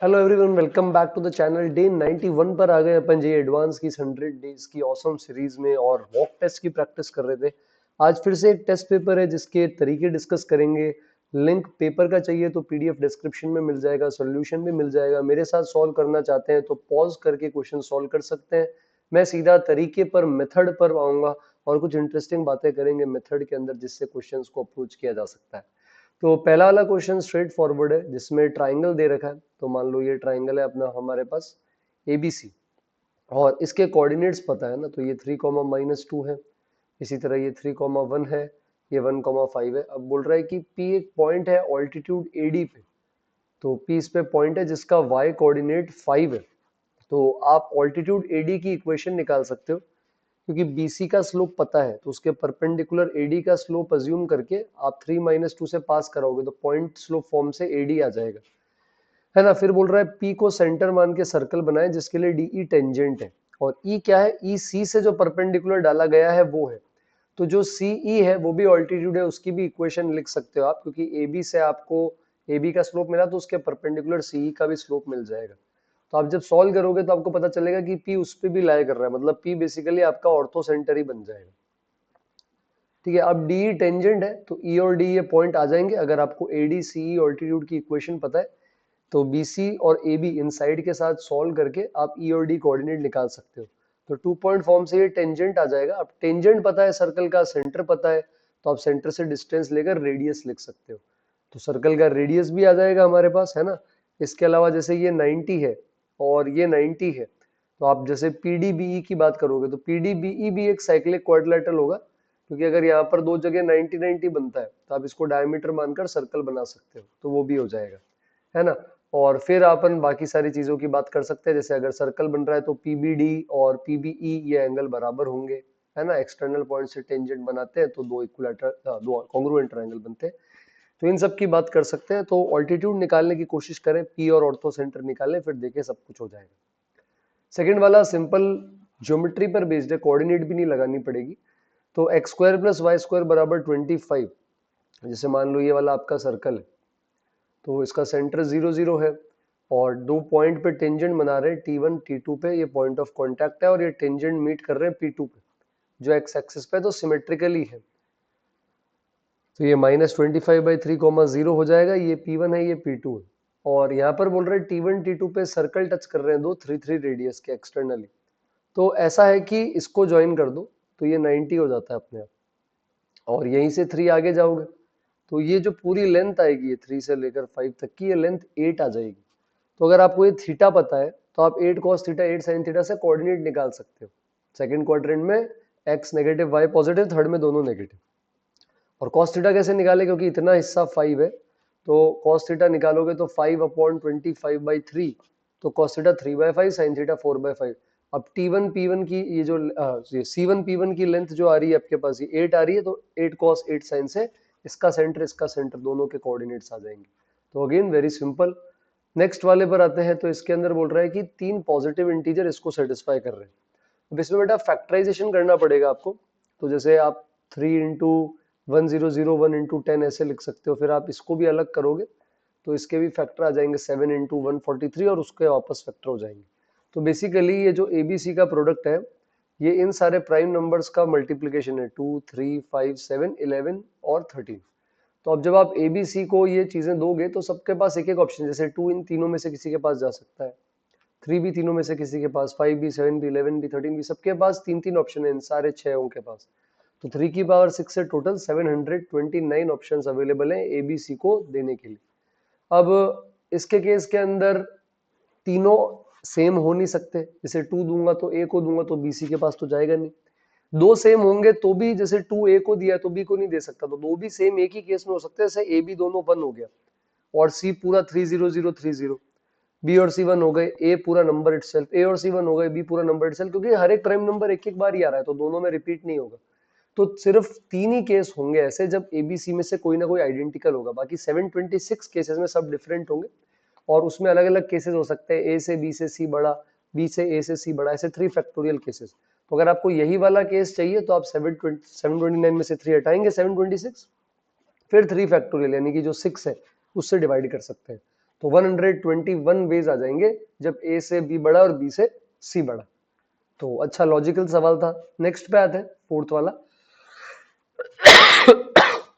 Hello everyone, welcome back to the channel. Day 91 पर आ गए अपन जी advance की 100 डेज की ऑसम सीरीज में और मॉक टेस्ट की प्रैक्टिस कर रहे थे। आज फिर से एक टेस्ट पेपर है जिसके तरीके डिस्कस करेंगे। लिंक पेपर का चाहिए तो पीडीएफ डिस्क्रिप्शन में मिल जाएगा, सॉल्यूशन भी मिल जाएगा। मेरे साथ सॉल्व करना चाहते हैं तो पॉज करके क्वेश्चन सॉल्व कर सकते हैं। मैं सीधा तरीके पर, मेथड पर आऊंगा और कुछ इंटरेस्टिंग बातें करेंगे मेथड के अंदर जिससे क्वेश्चन को अप्रोच किया जा सकता है। तो पहला वाला क्वेश्चन स्ट्रेट फॉरवर्ड है जिसमें ट्राइंगल दे रखा है। तो मान लो ये ट्राइंगल है अपना हमारे पास एबीसी, और इसके कोऑर्डिनेट्स पता है ना, तो ये 3, -2 है। इसी तरह ये 3, 1 है, ये 1, 5 है। अब बोल रहा है कि P एक पॉइंट है ऑल्टीट्यूड AD पे। तो P इस पे पॉइंट है जिसका y कोऑर्डिनेट 5 है। तो आप ऑल्टीट्यूड AD की इक्वेशन निकाल सकते हो, क्योंकि BC का स्लोप पता है तो उसके परपेंडिकुलर AD का स्लोप अज्यूम करके आप 3, -2 से पास कराओगे तो पॉइंट स्लोप फॉर्म से AD आ जाएगा, है ना। फिर बोल रहा है P को सेंटर मान के सर्कल बनाए जिसके लिए DE टेंजेंट है, और E क्या है, EC से जो परपेंडिकुलर डाला गया है वो है। तो जो CE है वो भी ऑल्टीट्यूड है, उसकी भी इक्वेशन लिख सकते हो आप, क्योंकि AB से आपको AB का स्लोप मिला तो उसके परपेंडिकुलर CE का भी स्लोप मिल जाएगा। तो आप जब सॉल्व करोगे तो आपको पता चलेगा कि P उस पे भी लाई कर रहा है, मतलब P बेसिकली आपका ऑर्थो सेंटर ही बन जाएगा। ठीक है, अब DE टेंजेंट है तो E और D ये पॉइंट आ जाएंगे। अगर आपको AD CE ऑल्टीट्यूड की इक्वेशन पता है तो BC और AB इन साइड के साथ सॉल्व करके आप E और D कोऑर्डिनेट निकाल सकते हो। तो 2 पॉइंट फॉर्म से ये टेंजेंट आ जाएगा। अब टेंजेंट पता है, सर्कल का सेंटर पता है, तो आप सेंटर से डिस्टेंस लेकर रेडियस लिख सकते हो। तो सर्कल का रेडियस भी आ जाएगा हमारे पास, है ना। इसके अलावा जैसे ये 90 है और ये 90 है, तो आप जैसे PDBE की बात करोगे तो PDBE भी एक साइक्लिक क्वाड्रिलेटरल होगा, क्योंकि अगर यहाँ पर दो जगह 90-90 बनता है तो आप इसको डायमीटर मानकर सर्कल बना सकते हो, तो वो भी हो जाएगा, है ना। और फिर अपन बाकी सारी चीजों की बात कर सकते हैं, जैसे अगर सर्कल बन रहा है तो PBD और PBE ये एंगल बराबर होंगे, है ना। एक्सटर्नल पॉइंट से टेंजेंट बनाते हैं तो दो इक्विलैटरल, दो कॉन्ग्रुएंट ट्रायंगल बनते हैं। तो इन सब की बात कर सकते हैं। तो ऑल्टीट्यूड निकालने की कोशिश करें, P और ऑर्थो सेंटर निकालें, फिर देखें सब कुछ हो जाएगा। सेकेंड वाला सिंपल ज्योमेट्री पर बेस्ड है, कोऑर्डिनेट भी नहीं लगानी पड़ेगी। तो x² + y² बराबर 25। जैसे मान लो ये वाला आपका सर्कल है, तो इसका सेंटर 0, 0 है और दो पॉइंट पे टेंजेंट बना रहे हैं T1 T2 पे। ये पॉइंट ऑफ कांटेक्ट है और ये टेंजेंट मीट कर रहे हैं P2 पे जो एक्स एक्सिस पे, तो सिमेट्रिकली है। तो ये -25/3, 0 हो जाएगा। ये P1 है, ये P2 है। और यहाँ पर बोल रहे हैं T1 T2 पे सर्कल टच कर रहे हैं दो 3 रेडियस के एक्सटर्नली। तो ऐसा है कि इसको ज्वाइन कर दो तो ये 90 हो जाता है अपने आप, और यहीं से 3 आगे जाओगे तो ये जो पूरी लेंथ आएगी, ये 3 से लेकर 5 तक की, ये लेंथ 8 आ जाएगी। तो अगर आपको ये थीटा पता है तो आप 8 cos थीटा 8 sin थीटा से कोऑर्डिनेट निकाल सकते हो। सेकंड क्वाड्रेंट में x negative y positive, third में दोनों नेगेटिव। और cos थीटा कैसे निकाले, क्योंकि इतना हिस्सा 5 है तो cos थीटा निकालोगे तो 5/25/3, तो cos थीटा 3/5, sin थीटा 4/5। अब T1 P1 की ये जो C1 P1 की लेंथ जो आ रही है आपके पास, ये 8 आ रही है, तो 8 cos 8 sin से इसका सेंटर दोनों के कोऑर्डिनेट्स आ जाएंगे। तो अगेन वेरी सिंपल। नेक्स्ट वाले पर आते हैं। तो इसके अंदर बोल रहा है कि 3 पॉजिटिव इंटीजर इसको सेटिस्फाई कर रहे हैं। अब इसमें बेटा फैक्टराइजेशन करना पड़ेगा आपको। तो जैसे आप 3 × 1001 × 10 ऐसे लिख सकते हो, फिर आप इसको भी अलग करोगे तो इसके भी फैक्टर आ जाएंगे 7 × 143 और उसके वापस फैक्टर हो जाएंगे। तो बेसिकली ये जो ABC का प्रोडक्ट है, ये इन सारे प्राइम नंबर्स का मल्टीप्लीकेशन है, 2 3 5 7 11 और 13। तो अब जब आप ABC को ये चीजें दोगे तो सबके पास एक एक ऑप्शन, जैसे 2 इन तीनों में से किसी के पास जा सकता है, 3 भी तीनों में से किसी के पास, 5 भी, 7 भी, 11 भी, 13 भी, सबके पास 3 3 ऑप्शन है इन सारे 6 के पास। तो 3 की पावर 6 से टोटल 729 ऑप्शंस अवेलेबल हैं ABC को देने के लिए। अब इसके केस के अंदर तीनों सेम हो नहीं सकते, जैसे 2 दूंगा तो A को दूंगा तो BC के पास तो जाएगा नहीं। दो सेम होंगे तो भी, जैसे 2 A को दिया तो B को नहीं दे सकता, तो दो भी सेम एक ही केस में हो सकते हैं, जैसे A B दोनों 1 हो गया और C पूरा 3 0 0 3 0, B और C 1 हो गए, A पूरा नंबर इटसेल्फ, A और C 1 हो गए, B पूरा नंबर इटसेल्फ, क्योंकि हर एक प्राइम नंबर एक एक बार ही आ रहा है तो दोनों में रिपीट नहीं होगा। तो सिर्फ 3 ही केस होंगे ऐसे जब ABC में से कोई ना कोई आइडेंटिकल होगा, बाकी 726 केसेस में सब डिफरेंट होंगे और उसमें अलग अलग केसेस हो सकते हैं, A से B से C बड़ा, B से A से C बड़ा, ऐसे 3 फैक्टोरियल केसेस। तो अगर आपको यही वाला केस चाहिए तो आप 729 में से 3 हटाएंगे, 726, फिर 3 फैक्टोरियल यानी कि जो 6 है उससे डिवाइड कर सकते हैं। तो 121 वेज आ जाएंगे जब ए से बी बड़ा और बी से सी बड़ा। तो अच्छा लॉजिकल सवाल था। नेक्स्ट पे आते हैं, फोर्थ वाला।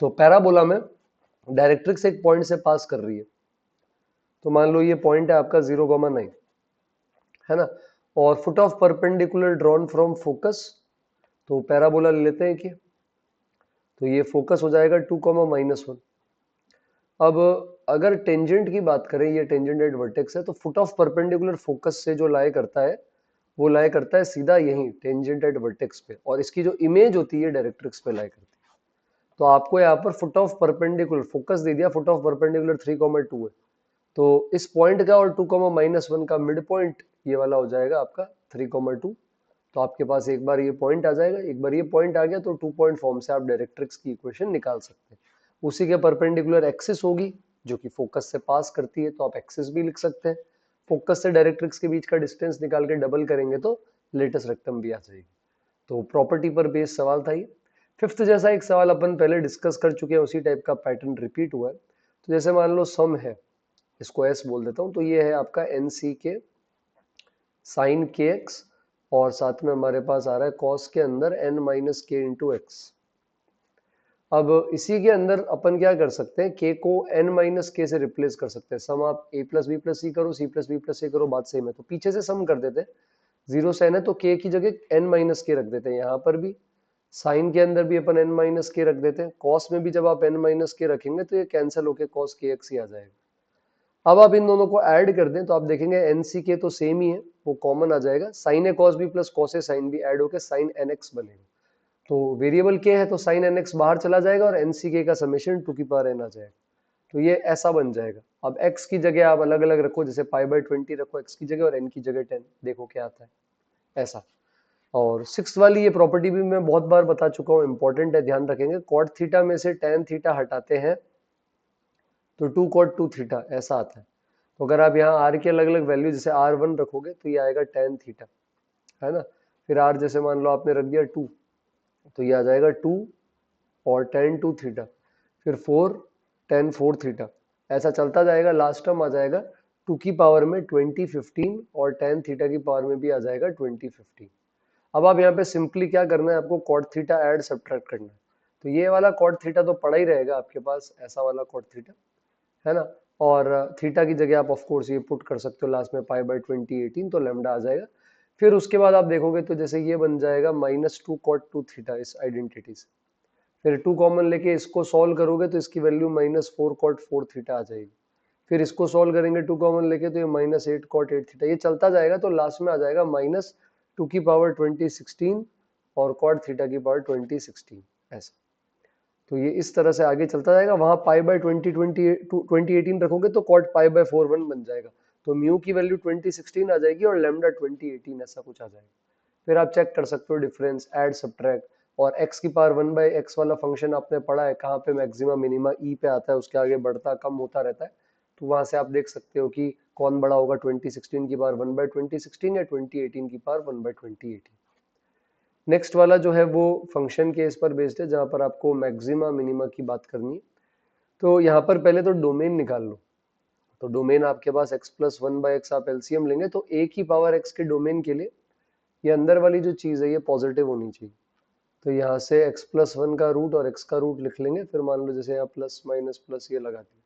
तो पैराबोला में डायरेक्ट्रिक्स एक पॉइंट से पास कर रही है। तो मान लो ये पॉइंट है आपका 0,9, है ना, और foot of perpendicular drawn from focus. तो पैराबोला ले लेते हैं कि, तो ये फोकस हो जाएगा 2,-1। अब अगर टेंजेंट की बात करें, ये टेंजेंट एट वर्टेक्स है, तो फुट ऑफ परपेंडिकुलर फोकस से जो लाई करता है वो लाई करता है सीधा यहीं टेंजेंट एट वर्टेक्स पे, और इसकी जो इमेज होती है डायरेक्ट्रिक्स पे लाई करती है। तो आपको यहाँ पर फुट ऑफ परपेंडिकुलर फोकस दे दिया, फुट ऑफ परपेंडिकुलर 3,2 है, तो इस पॉइंट का और 2,-1 का मिड पॉइंट ये वाला हो जाएगा आपका 3,2। तो आपके पास एक बार ये पॉइंट आ जाएगा, एक बार ये पॉइंट आ गया तो 2 पॉइंट फॉर्म से आप डायरेक्ट्रिक्स की इक्वेशन निकाल सकते हैं। उसी के परपेंडिकुलर एक्सिस होगी जो कि फोकस से पास करती है, तो आप एक्सिस भी लिख सकते हैं। फोकस से डायरेक्ट्रिक्स के बीच का डिस्टेंस निकाल के डबल करेंगे तो लेटेस्ट रेक्टम भी आ जाएगी। तो प्रॉपर्टी पर बेस्ड सवाल था ये। फिफ्थ जैसा एक सवाल अपन पहले डिस्कस कर चुके हैं, उसी टाइप का पैटर्न रिपीट हुआ है। तो जैसे मान लो सम है, इसको एस बोल देता हूँ, तो ये है आपका एन सी के साइन के एक्स, और साथ में हमारे पास आ रहा है कॉस के अंदर एन माइनस के इंटू एक्स। अब इसी के अंदर अपन क्या कर सकते हैं, के को एन माइनस के से रिप्लेस कर सकते हैं। सम आप ए प्लस बी प्लस सी करो, सी प्लस बी प्लस सी करो, बात सेम है। तो पीछे से सम कर देते हैं, जीरो से एन है तो के की जगह एन माइनस के रख देते हैं। यहाँ पर भी साइन के अंदर भी अपन एन माइनस के रख देते हैं, कॉस में भी जब आप एन माइनस के रखेंगे तो ये कैंसिल होकर कॉस के एक्स ही आ जाएगा। अब आप इन दोनों को ऐड कर दें तो आप देखेंगे एन सी के तो सेम ही है, वो कॉमन आ जाएगा। Sign A cos B plus cos A sine B Ed होकर साइन एन एक्स बनेगा। तो वेरिएबल के है तो साइन एन एक्स बाहर चला जाएगा और एन सी के का समेशन 2 की पावर एन आ जाएगा। तो ये ऐसा बन जाएगा। अब x की जगह आप अलग अलग रखो, जैसे π/20 रखो x की जगह और n की जगह 10, देखो क्या आता है ऐसा। और सिक्स वाली ये प्रॉपर्टी भी मैं बहुत बार बता चुका हूँ, इंपॉर्टेंट है, ध्यान रखेंगे। कॉट थीटा में से tan थीटा हटाते हैं तो 2 cot 2 थीटा ऐसा आता है। तो अगर आप यहाँ r की अलग अलग वैल्यू जैसे r1 रखोगे तो ये आएगा tan थीटा, है ना। फिर r जैसे मान लो आपने रख दिया 2, तो ये आ जाएगा 2 और tan 2 थीटा, फिर 4 tan 4 थीटा, ऐसा चलता जाएगा। लास्ट टर्म आ जाएगा 2 की पावर में 2015 और tan थीटा की पावर में भी आ जाएगा 2015। अब आप यहाँ पे सिंपली क्या करना है, आपको कॉट थीटा ऐड सब्ट्रैक्ट करना है। तो ये वाला कॉट थीटा तो पड़ा ही रहेगा आपके पास, ऐसा वाला कॉट थीटा, है ना। और थीटा की जगह आप ऑफ कोर्स ये पुट कर सकते हो लास्ट में π/2018, तो लैम्डा आ जाएगा। फिर उसके बाद आप देखोगे तो जैसे ये बन जाएगा -2 cot 2 थीटा इस आइडेंटिटी से। फिर 2 कॉमन लेके इसको सॉल्व करोगे तो इसकी वैल्यू -4 cot 4 थीटा आ जाएगी। फिर इसको सॉल्व करेंगे 2 कॉमन लेके तो ये -8 cot 8 थीटा, ये चलता जाएगा। तो लास्ट में आ जाएगा -2 की पावर 2016 और cot थीटा की पावर 2016 ऐसा। तो ये इस तरह से आगे चलता जाएगा। वहां π/2018 रखोगे तो cot π/41 बन जाएगा। तो म्यू की वैल्यू 2016 आ जाएगी और लैम्डा 2018 ऐसा कुछ आ जाएगा। फिर आप चेक कर सकते हो डिफरेंस, ऐड सब्ट्रैक्ट। और x की पावर 1/x वाला फंक्शन आपने पढ़ा है, कहाँ पे मैक्सिमा मिनिमा ई पे आता है, उसके आगे बढ़ता कम होता रहता है। तो वहां से आप देख सकते हो कि कौन बड़ा होगा, 2016 की पावर 1/2016 या 2018 की पावर 1/2018। नेक्स्ट वाला जो है वो फंक्शन केस पर बेस्ड है, जहां पर आपको मैक्सिमा मिनिमा की बात करनी है। तो यहाँ पर पहले तो डोमेन निकाल लो। तो डोमेन आपके पास x प्लस 1/x आप एलसीएम लेंगे तो a की पावर x के डोमेन के लिए ये अंदर वाली जो चीज है ये पॉजिटिव होनी चाहिए। तो यहाँ से x प्लस 1 का रूट और x का रूट लिख लेंगे। फिर मान लो जैसे यहाँ प्लस माइनस प्लस ये लगा दिया,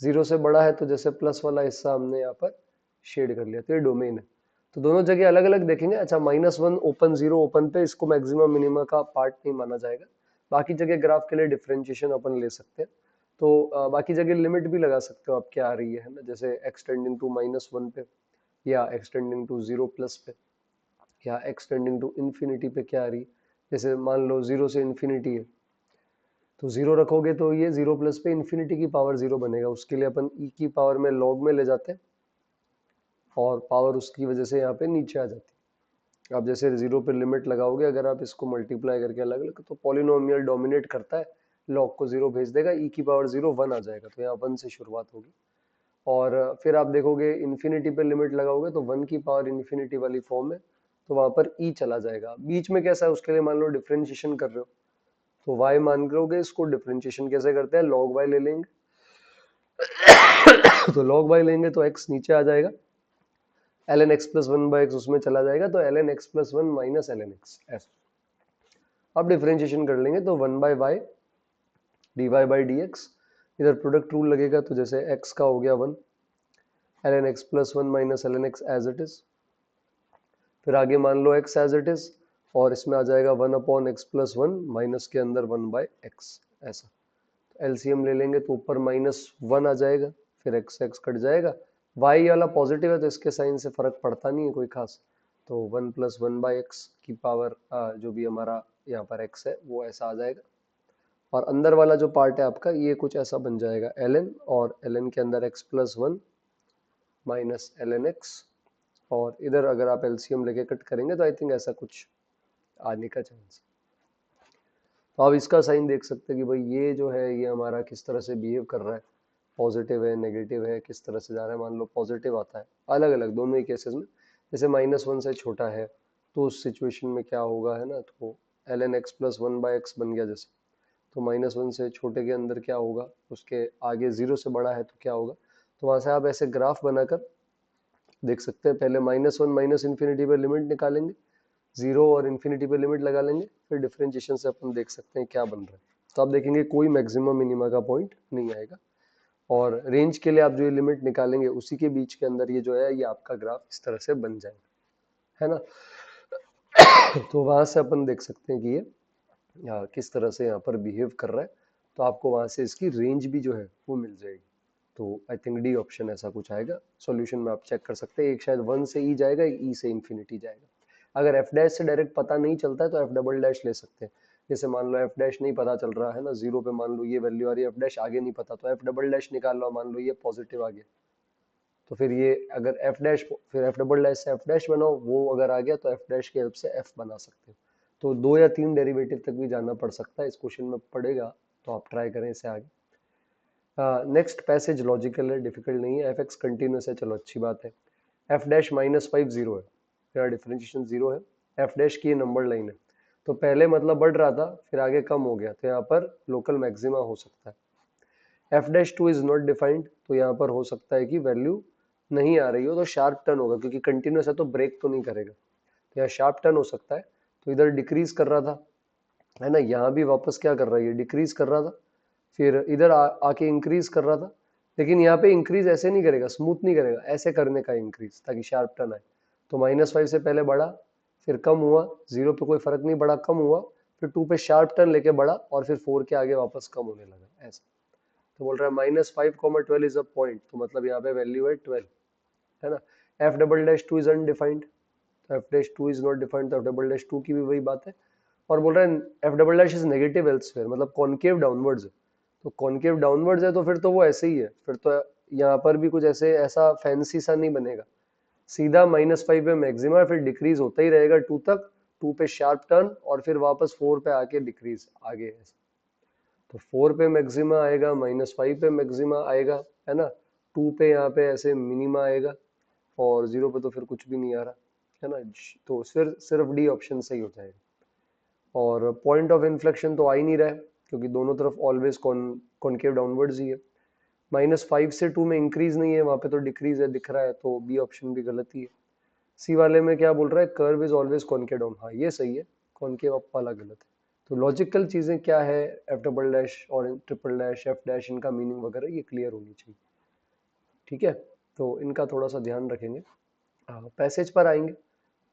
जीरो से बड़ा है तो जैसे प्लस वाला हिस्सा हमने यहाँ पर शेड कर लिया, तो ये डोमेन है। तो दोनों जगह अलग अलग देखेंगे। अच्छा -1 ओपन, 0 ओपन पे इसको मैक्सिमम मिनिमा का पार्ट नहीं माना जाएगा। बाकी जगह ग्राफ के लिए डिफरेंशिएशन अपन ले सकते हैं। तो बाकी जगह लिमिट भी लगा सकते हो आप क्या आ रही है ना, जैसे एक्सटेंडिंग टू -1 पे, या एक्सटेंडिंग टू 0 प्लस पे, या एक्सटेंडिंग टू इन्फिनिटी पे क्या आ रही है। जैसे मान लो 0 से इन्फिनिटी है तो 0 रखोगे तो ये 0 प्लस पे इन्फिनिटी की पावर 0 बनेगा। उसके लिए अपन e की पावर में लॉग में ले जाते हैं और पावर उसकी वजह से यहाँ पे नीचे आ जाती है। आप जैसे 0 पे लिमिट लगाओगे, अगर आप इसको मल्टीप्लाई करके अलग अलग, तो पॉलिनोमियल डोमिनेट करता है, लॉग को 0 भेज देगा, e की पावर 0 1 आ जाएगा। तो यहाँ 1 से शुरुआत होगी। और फिर आप देखोगे इन्फिनिटी पे लिमिट लगाओगे तो 1 की पावर इन्फिनिटी वाली फॉर्म में, तो वहां पर e चला जाएगा। बीच में कैसा है उसके लिए मान लो डिफरेंशिएशन कर रहे हो तो y मान लोगे, इसको डिफरेंशिएशन कैसे करते हैं, log y ले लेंगे तो log y लेंगे तो x नीचे आ जाएगा, ln x plus one by x उसमें चला जाएगा, तो ln x plus one minus ln x ऐसा। अब डिफरेंशिएशन कर लेंगे तो 1 by y d y by d x, इधर प्रोडक्ट रूल लगेगा तो जैसे x का हो गया 1 ln x plus one minus ln x as it is, फिर आगे मान लो x एज इट इज और इसमें आ जाएगा 1 upon x plus one minus के अंदर 1 बाई एक्स ऐसा। एलसीएम ले लेंगे तो ऊपर -1 आ जाएगा, फिर x x कट जाएगा, y वाला पॉजिटिव है तो इसके साइन से फर्क पड़ता नहीं है कोई खास, तो 1 प्लस वन बाई एक्स की पावर जो भी हमारा यहाँ पर x है वो ऐसा आ जाएगा, और अंदर वाला जो पार्ट है आपका ये कुछ ऐसा बन जाएगा ln, और ln के अंदर x plus one minus ln x, और इधर अगर आप एलसीएम लेके कट करेंगे तो आई थिंक ऐसा कुछ आने का चांस। तो आप इसका साइन देख सकते हैं कि भाई ये जो है ये हमारा किस तरह से बिहेव कर रहा है, पॉजिटिव है नेगेटिव है, किस तरह से जा रहा है। मान लो पॉजिटिव आता है अलग अलग दोनों ही केसेस में, जैसे -1 से छोटा है तो उस सिचुएशन में क्या होगा है ना, तो ln x plus one by x बन गया जैसे, तो -1 से छोटे के अंदर क्या होगा, उसके आगे 0 से बड़ा है तो क्या होगा, तो वहां से आप ऐसे ग्राफ बनाकर देख सकते हैं। पहले -1 माइनस इन्फिनिटी पर लिमिट निकालेंगे, 0 और इन्फिनिटी पे लिमिट लगा लेंगे, फिर डिफरेंशिएशन से अपन देख सकते हैं क्या बन रहा है। तो आप देखेंगे कोई मैक्सिमम मिनिमा का पॉइंट नहीं आएगा, और रेंज के लिए आप जो ये लिमिट निकालेंगे उसी के बीच के अंदर ये जो है ये आपका ग्राफ इस तरह से बन जाएगा, है ना। तो वहां से अपन देख सकते हैं कि ये किस तरह से यहाँ पर बिहेव कर रहा है, तो आपको वहां से इसकी रेंज भी जो है वो मिल जाएगी। तो आई थिंक डी ऑप्शन ऐसा कुछ आएगा। सॉल्यूशन में आप चेक कर सकते हैं, एक शायद 1 से ई जाएगा, एक ई से इन्फिनिटी जाएगा। अगर एफ डैश से डायरेक्ट पता नहीं चलता है तो एफ डबल डैश ले सकते हैं। जैसे मान लो एफ डैश नहीं पता चल रहा है ना, 0 पे मान लो ये वैल्यू आ रही है, एफ डैश आगे नहीं पता, तो एफ डबल डैश निकाल लो, मान लो ये पॉजिटिव आ गया, तो फिर ये अगर एफ डैश फिर एफ डबल डैश से एफ डैश बनाओ, वो अगर आ गया तो एफ डैश की हेल्प से एफ बना सकते हो। तो 2 या 3 डेरिवेटिव तक भी जाना पड़ सकता है, इस क्वेश्चन में पड़ेगा, तो आप ट्राई करें इसे आगे। नेक्स्ट पैसेज लॉजिकल है, डिफिकल्ट नहीं है, एफ एक्स कंटिन्यूस है, चलो अच्छी बात है। एफ डैश -5 0 है, यहाँ डिफरेंशिएशन 0 है, एफ डैश की नंबर लाइन है, तो पहले मतलब बढ़ रहा था फिर आगे कम हो गया, तो यहाँ पर लोकल मैक्सिमा हो सकता है। F dash two is not defined, तो यहाँ पर हो सकता है कि वैल्यू नहीं आ रही हो तो शार्प टर्न होगा, क्योंकि कंटिन्यूस है तो ब्रेक तो नहीं करेगा, तो यहाँ शार्प टर्न हो सकता है। तो इधर डिक्रीज कर रहा था है ना, यहाँ भी वापस क्या कर रहा है, ये डिक्रीज कर रहा था, फिर इधर आके इंक्रीज कर रहा था, लेकिन यहाँ पे इंक्रीज ऐसे नहीं करेगा, स्मूथ नहीं करेगा, ऐसे करने का इंक्रीज ताकि शार्प टर्न आए। तो -5 से पहले बढ़ा, फिर कम हुआ, 0 पे कोई फर्क नहीं पड़ा, कम हुआ, फिर 2 पे शार्प टर्न लेके बढ़ा, और फिर 4 के आगे वापस कम होने लगा ऐसा। तो बोल रहा है -5, 12 इज अ पॉइंट, तो मतलब यहाँ पे वैल्यू है 12, है ना। F double dash two is undefined, तो F dash two is not defined, तो एफ डबल डैश टू की भी वही बात है। और बोल रहा है F double dash is negative elsewhere, मतलब कॉनकेव डाउनवर्ड्स है, तो कॉनकेव डाउनवर्ड्स है तो फिर तो वो ऐसे ही है, फिर तो यहाँ पर भी कुछ ऐसे ऐसा फैंसी सा नहीं बनेगा, सीधा -5 पे मैक्सिमा, फिर डिक्रीज होता ही रहेगा 2 तक, 2 पे शार्प टर्न, और फिर वापस 4 पे आके डिक्रीज आगे ऐसे। तो 4 पे मैक्सिमा आएगा, -5 पे मैक्सिमा आएगा, है ना, 2 पे यहाँ पे ऐसे मिनिमा आएगा, और 0 पे तो फिर कुछ भी नहीं आ रहा, है ना। तो फिर सिर्फ डी ऑप्शन सही हो जाएगा। और पॉइंट ऑफ इन्फ्लेक्शन तो आ ही नहीं रहा है, क्योंकि दोनों तरफ ऑलवेज कॉनकेव डाउनवर्ड्स ही है। -5 से 2 में इंक्रीज नहीं है, वहां पे तो डिक्रीज है दिख रहा है, तो बी ऑप्शन भी गलत ही है। सी वाले में क्या बोल रहा है, curve is always concave down, हाँ ये सही है, कॉनकेव अप वाला गलत है। तो लॉजिकल चीजें क्या है, एफ डबल डैश और ट्रिपल डैश, एफ डैश, इनका मीनिंग वगैरह ये क्लियर होनी चाहिए, ठीक है। तो इनका थोड़ा सा ध्यान रखेंगे। पैसेज पर आएंगे,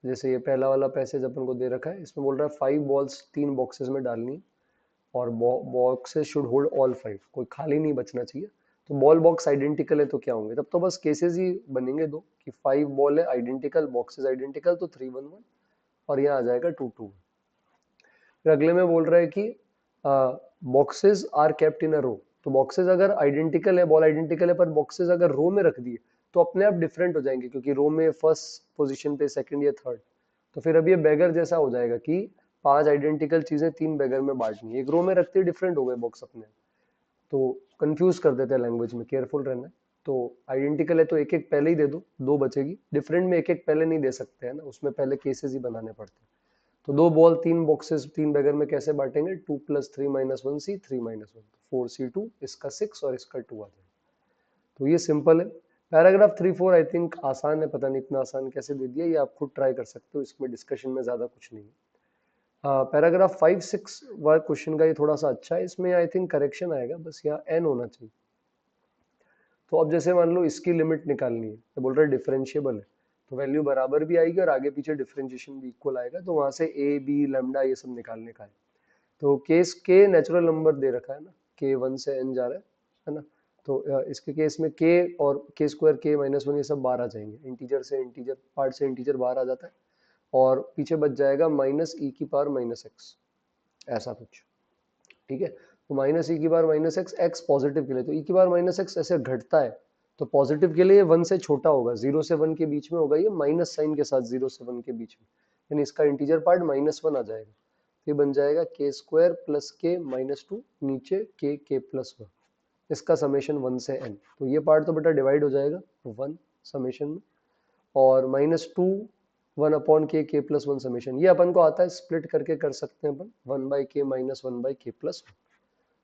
जैसे ये पहला वाला पैसेज अपन को दे रखा है, इसमें बोल रहा है 5 बॉल्स 3 बॉक्सेस में डालनी, और बॉक्सेस शुड होल्ड ऑल 5, कोई खाली नहीं बचना चाहिए। तो बॉल बॉक्स आइडेंटिकल है तो क्या होंगे, तब तो बस केसेस ही बनेंगे दो, कि 5 बॉल है आइडेंटिकल, बॉक्सेस आइडेंटिकल, तो 3 1 1, और यहाँ आ जाएगा 2 2। फिर अगले में बोल रहा है कि बॉक्सेस आर केप्ट इन अ रो, तो बॉक्सेस अगर आइडेंटिकल है, बॉल आइडेंटिकल है, पर बॉक्सेस अगर रो में रख दिए तो अपने आप डिफरेंट हो जाएंगे, क्योंकि रो में फर्स्ट पोजीशन पे, सेकंड या थर्ड, तो फिर अब ये बेगर जैसा हो जाएगा कि 5 आइडेंटिकल चीजें 3 बेगर में बांटनी है, एक रो में रखते डिफरेंट हो गए बॉक्स अपने, तो कंफ्यूज कर देते हैं लैंग्वेज में, केयरफुल रहना है। तो आइडेंटिकल है तो एक एक पहले ही दे दो, 2 बचेगी, डिफरेंट में एक एक पहले नहीं दे सकते हैं ना, उसमें पहले केसेस ही बनाने पड़ते हैं। तो 2 बॉल 3 बॉक्सेस 3 बैगर में कैसे बांटेंगे, 2 + 3 - 1 C 3 - 1, 4 C2, इसका 6 और इसका 2 आ जाएगा। तो ये सिंपल है। पैराग्राफ 3-4 आई थिंक आसान है, पता नहीं इतना आसान कैसे दे दिया, ये आप खुद ट्राई कर सकते हो, इसमें डिस्कशन में ज्यादा कुछ नहीं है। हाँ, पैराग्राफ 5-6 वाला क्वेश्चन का ये थोड़ा सा अच्छा है, इसमें आई थिंक करेक्शन आएगा, बस यहाँ एन होना चाहिए। तो अब जैसे मान लो इसकी लिमिट निकालनी है, तो बोल रहे डिफरेंशिएबल है, तो वैल्यू बराबर भी आएगी और आगे पीछे डिफरेंशिएशन भी इक्वल आएगा, तो वहां से ए बी लैम्डा ये सब निकालने का है। तो केस के नेचुरल नंबर दे रखा है ना, के 1 से n जा रहा है ना, तो इसके केस में के और के स्क्वायर के -1 ये सब बाहर आ जाएंगे, इंटीजर से इंटीजर पार्ट से इंटीजर बाहर आ जाता है, और पीछे बच जाएगा माइनस ई की पावर -x, ऐसा कुछ। ठीक है, तो माइनस ई की पावर -x, x पॉजिटिव के लिए, तो ई की पावर -x ऐसे घटता है, तो पॉजिटिव के लिए 1 से छोटा होगा, 0 से 1 के बीच में होगा, ये माइनस साइन के साथ 0 से 1 के बीच में, यानी इसका इंटीजर पार्ट -1 आ जाएगा, ये बन जाएगा के स्क्वायर प्लस के -2 नीचे के प्लस 1, इसका समेशन 1 से n, तो ये पार्ट तो बेटा डिवाइड हो जाएगा 1 समेशन में, और -2 1 अपॉन के प्लस 1 समेशन, ये अपन को आता है, स्प्लिट करके कर सकते हैं अपन 1/k माइनस 1/k प्लस 1,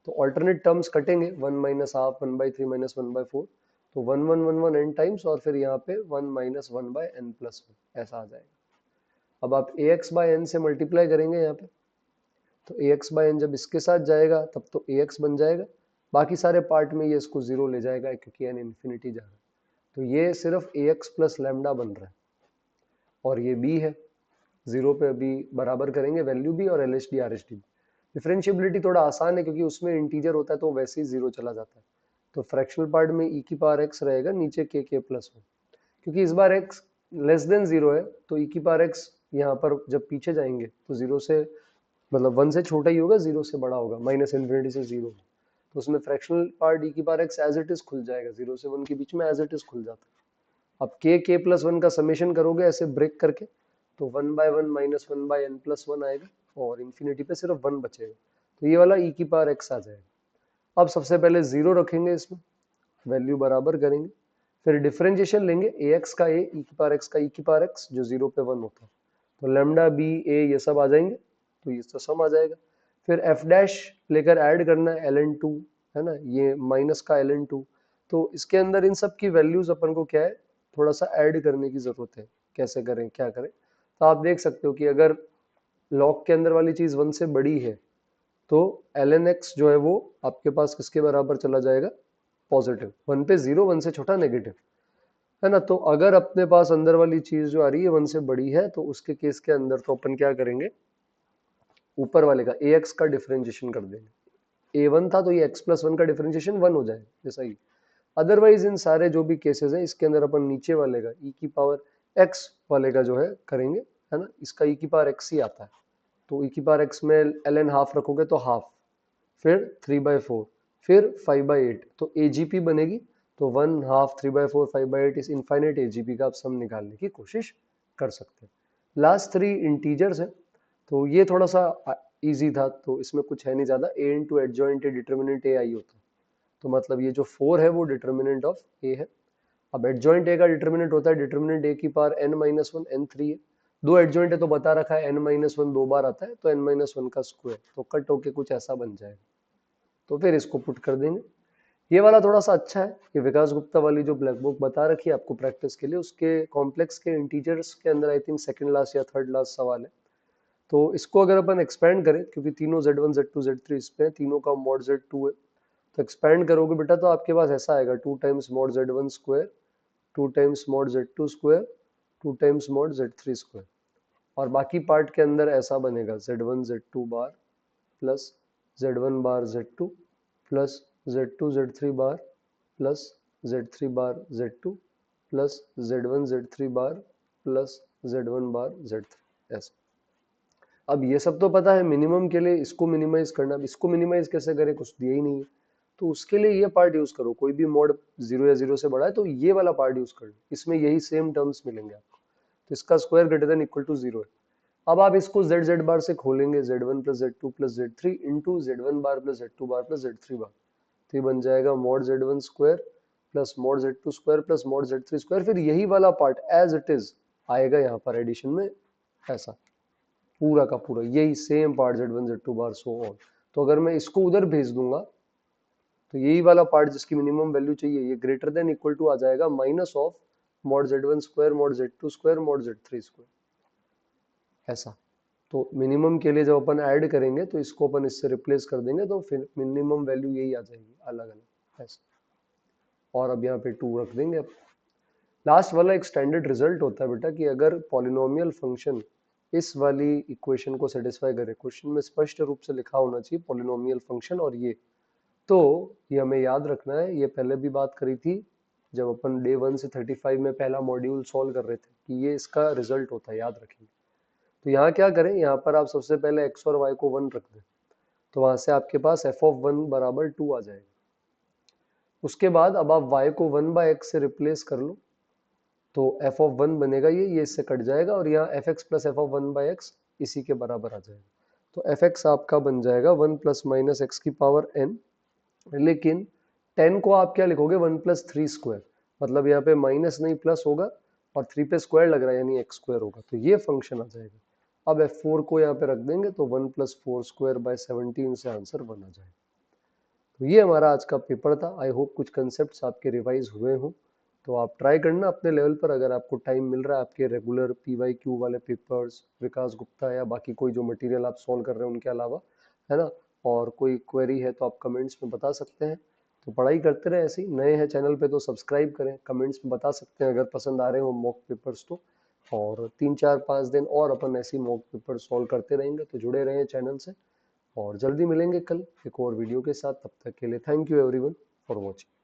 तो ऑल्टरनेट टर्म्स कटेंगे 1 माइनस हाफ 1/3 माइनस 1/4, तो 1 1 1 1 n टाइम्स, और फिर यहाँ पे 1 माइनस 1/n प्लस 1 ऐसा आ जाएगा। अब आप ax बाय n से मल्टीप्लाई करेंगे यहाँ पे, तो ax बाय n जब इसके साथ जाएगा तब तो ax बन जाएगा, बाकी सारे पार्ट में ये इसको 0 ले जाएगा क्योंकि n इन्फिनिटी जा रहा है, तो ये सिर्फ ax प्लस लैम्डा बन रहा है, और ये b है, 0 पे अभी बराबर करेंगे वैल्यू भी, और LHD RHD भी। डिफरेंशिएबिलिटी थोड़ा आसान है क्योंकि उसमें इंटीजर होता है तो वैसे ही 0 चला जाता है, तो फ्रैक्शनल पार्ट में e की पावर x रहेगा, नीचे k प्लस 1, क्योंकि इस बार x लेस देन 0 है, तो e की पावर x यहाँ पर जब पीछे जाएंगे तो 0 से मतलब 1 से छोटा ही होगा, 0 से बड़ा होगा, माइनस इन्फिनिटी से 0, तो उसमें फ्रैक्शनल पार्ट e की power x as it is खुल जाएगा, 0 से 1 के बीच में एज इट इज खुल जाता है। अब k प्लस 1 का समेशन करोगे ऐसे ब्रेक करके, तो 1/1 माइनस 1/n प्लस 1 आएगा, और इन्फिनिटी पे सिर्फ 1 बचेगा, तो ये वाला e की पावर x आ जाएगा। अब सबसे पहले 0 रखेंगे इसमें, वैल्यू बराबर करेंगे, फिर डिफरेंशिएशन लेंगे ax का a, e की पावर x का e की पावर x, जो 0 पे 1 होता है, तो लैम्डा b a ये सब आ जाएंगे, तो ये तो सम आ जाएगा। फिर f डैश लेकर ऐड करना है ln2, है ना, ये माइनस का ln2, तो इसके अंदर इन सब की वैल्यूज अपन को क्या है, थोड़ा सा ऐड करने की जरूरत है, कैसे करें क्या करें, तो आप देख सकते हो कि अगर लॉग के अंदर वाली चीज 1 से बड़ी है, तो ln x जो है वो आपके पास किसके बराबर चला जाएगा, पॉजिटिव, 1 पे 0, 1 से छोटा नेगेटिव, है ना, तो अगर अपने पास अंदर वाली चीज जो आ रही है 1 से बड़ी है, तो उसके केस के अंदर तो अपन क्या करेंगे, ऊपर वाले का ax का डिफरेंशिएशन कर देंगे, a1 था तो ये x प्लस 1 का डिफरेंशिएशन 1 हो जाए जैसा ही। अदरवाइज इन सारे जो भी केसेस हैं इसके अंदर अपन नीचे वाले का e की पावर x वाले का जो है करेंगे, है ना, इसका e की पावर x ही आता है, तो e की पावर x में ln हाफ रखोगे तो हाफ, फिर 3/4, फिर 5/8, तो AGP बनेगी, तो 1 हाफ 3/4 5/8 इस इनफाइनाइट AGP का आप सम निकालने की कोशिश कर सकते हैं। लास्ट 3 इंटीजर्स है, तो ये थोड़ा सा इजी था, तो इसमें कुछ है नहीं ज्यादा, a into adjoint determinant a आई होता है, तो मतलब ये जो 4 है वो डिटर्मिनेंट ऑफ a है। अब एडजॉइंट a का डिटर्मिनेंट होता है डिटर्मिनेंट a की पावर n-1 n3 है, दो एडजॉइंट है तो बता रखा है n-1 दो बार आता है, तो n-1 का स्क्वायर, तो कट होके कुछ ऐसा बन जाएगा, तो फिर इसको पुट कर देंगे। ये वाला थोड़ा सा अच्छा है, ये विकास गुप्ता वाली जो ब्लैक बुक बता रखी है आपको प्रैक्टिस के लिए, उसके कॉम्प्लेक्स के इंटीजर्स के अंदर आई थिंक सेकंड लास्ट या थर्ड लास्ट सवाल है, तो इसको अगर अपन एक्सपेंड करें, क्योंकि तीनों z1 z2 z3 इस पे तीनों का मॉड z2 है, तो एक्सपेंड करोगे बेटा तो आपके पास ऐसा आएगा 2 times mod z1 square, 2 times mod z2 square, 2 times mod z3 square, और बाकी पार्ट के अंदर ऐसा बनेगा z1 z2 बार प्लस z1 बार z2 प्लस z2 z3 बार प्लस z3 बार z2 प्लस z1 z3 बार प्लस z1 बार z3, ऐसा। अब ये सब तो पता है मिनिमम के लिए इसको मिनिमाइज करना, अब इसको मिनिमाइज कैसे करें, कुछ दिया ही नहीं है, तो उसके लिए ये पार्ट यूज करो, कोई भी मॉड 0 या 0 से बड़ा है तो ये वाला पार्ट यूज करो, इसमें यही सेम टर्म्स मिलेंगे आपको, तो इसका square greater than equal to 0 है। अब आप इसको z बार से खोलेंगे, z1 plus z2 plus z3 into z1 बार प्लस z2 बार प्लस z3 बार, तो ये बन जाएगा mod z1 square plus mod z2 square plus mod z3 square, फिर यही वाला पार्ट एज इट इज आएगा यहाँ पर एडिशन में, ऐसा पूरा का पूरा यही same part z1 z2 bar so on, तो अगर मैं इसको उधर भेज दूंगा तो यही वाला पार्ट जिसकी मिनिमम वैल्यू चाहिए ये ग्रेटर देन इक्वल टू आ जाएगा minus of mod z1 square mod z2 square mod z3 square, ऐसा। तो मिनिमम के लिए जब अपन ऐड करेंगे तो इसको अपन इससे रिप्लेस कर देंगे तो फिर मिनिमम वैल्यू यही आ जाएगी अलग अलग ऐसा। और अब यहाँ पे 2 रख देंगे। अब लास्ट वाला एक स्टैंडर्ड रिजल्ट होता है बेटा कि अगर पॉलिनोमियल फंक्शन इस वाली इक्वेशन को सेटिस्फाई करे, क्वेश्चन में स्पष्ट रूप से लिखा होना चाहिए पॉलिनोमियल फंक्शन और ये, तो ये हमें याद रखना है। ये पहले भी बात करी थी जब अपन डे 1 से 35 में पहला मॉड्यूल सॉल्व कर रहे थे कि ये इसका रिजल्ट होता है, याद रखेंगे। तो यहाँ क्या करें, यहाँ पर आप सबसे पहले x और y को 1 रख दें, तो वहां से आपके पास f ऑफ 1 बराबर 2 आ जाएगा। उसके बाद अब आप y को 1/x से रिप्लेस कर लो, तो f ऑफ 1 बनेगा ये इससे कट जाएगा और यहाँ fx plus f of 1/x इसी के बराबर आ जाएगा। तो fx आपका बन जाएगा 1 प्लस माइनस एक्स की पावर n, लेकिन 10 को आप क्या लिखोगे 1 प्लस 3 स्क्वायर, मतलब यहाँ पे माइनस नहीं प्लस होगा और 3 पे स्क्वायर लग रहा है यानी एक्स स्क्वायर होगा, तो ये फंक्शन आ जाएगा। अब f4 को यहाँ पे रख देंगे तो 1 प्लस 4 स्क्वायर बाय 17 से आंसर 1 आ जाएगा। तो ये हमारा आज का पेपर था। आई होप कुछ कंसेप्ट्स आपके रिवाइज हुए हों, तो आप ट्राई करना अपने लेवल पर। अगर आपको टाइम मिल रहा है आपके रेगुलर PYQ वाले पेपर्स, विकास गुप्ता या बाकी कोई जो मटेरियल आप सॉल्व कर रहे हैं उनके अलावा, है ना, और कोई क्वेरी है तो आप कमेंट्स में बता सकते हैं। तो पढ़ाई करते रहे ऐसे ही। नए हैं चैनल पे तो सब्सक्राइब करें, कमेंट्स में बता सकते हैं अगर पसंद आ रहे हो मॉक पेपर्स तो। और 3 4 5 दिन और अपन ऐसे मॉक पेपर सॉल्व करते रहेंगे, तो जुड़े रहें चैनल से। और जल्दी मिलेंगे कल एक और वीडियो के साथ। तब तक के लिए thank you everyone for watching.